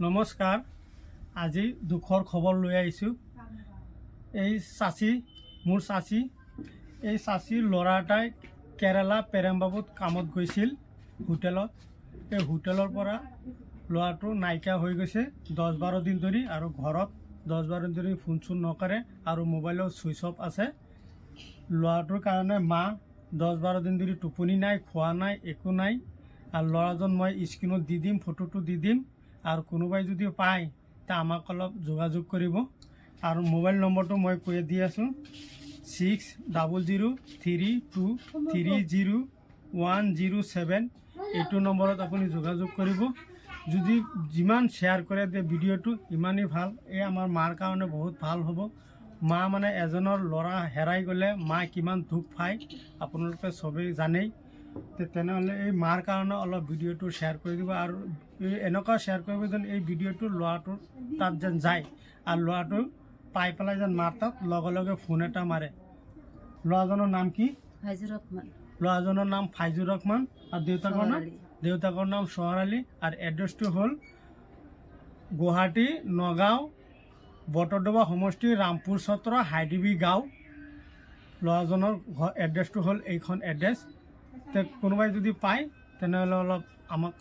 নমস্কাৰ। আজি দুখৰ খবৰ লৈ আহিছোঁ। এই চাচী মোৰ চাচী এই চাচীৰ ল'ৰা এটাই কেৰালা পেৰেমবাবুত কামত গৈছিল হোটেলত। এই হোটেলৰ পৰা ল'ৰাটো নাইকিয়া হৈ গৈছে 10-12 দিন ধৰি, আৰু ঘৰত 10-12 দিন ধৰি ফোন চোন নকৰে আৰু মোবাইলৰ ছুইচ অফ আছে। ল'ৰাটোৰ কাৰণে মা 10-12 দিন ধৰি টোপনি নাই, খোৱা নাই, একো নাই। আৰু ল'ৰাজন মই স্ক্ৰীণত দি দিম, ফটোটো দি দিম, আৰু কোনোবাই যদি পায় তা আমাক অলপ যোগাযোগ কৰিব। আৰু মোবাইল নম্বৰটো মই কৈ দি আছোঁ 600032300107। এইটো নম্বৰত আপুনি যোগাযোগ কৰিব। যদি যিমান শ্বেয়াৰ কৰে যে ভিডিঅ'টো ইমানেই ভাল। এই আমাৰ মাৰ কাৰণে বহুত ভাল হ'ব। মা মানে এজনৰ ল'ৰা হেৰাই গ'লে মা কিমান দুখ পায় আপোনালোকে চবেই জানেই। তেনেহ'লে এই মাৰ কাৰণে অলপ ভিডিঅ'টো শ্বেয়াৰ কৰি দিব, আৰু এনেকুৱা শ্বেয়াৰ কৰিব যেন এই ভিডিঅ'টো ল'ৰাটোৰ তাত যেন যায়, আৰু ল'ৰাটো পাই পেলাই যেন মাৰ তাত লগে লগে ফোন এটা মাৰে। ল'ৰাজনৰ নাম কি? ফাইজুৰ ৰহমান। ল'ৰাজনৰ নাম ফাইজুৰ ৰহমান, আৰু দেউতাকৰ নাম সোহৰ আলী। আৰু এড্ৰেছটো হ'ল গুৱাহাটী নগাঁও বটদ্ৰৱা সমষ্টি ৰামপুৰ চত্ৰ হাইডিবি গাঁও। ল'ৰাজনৰ এড্ৰেছটো হ'ল এইখন এড্ৰেছ। কোনোবাই যদি পায় তেনেহ'লে অলপ আমাক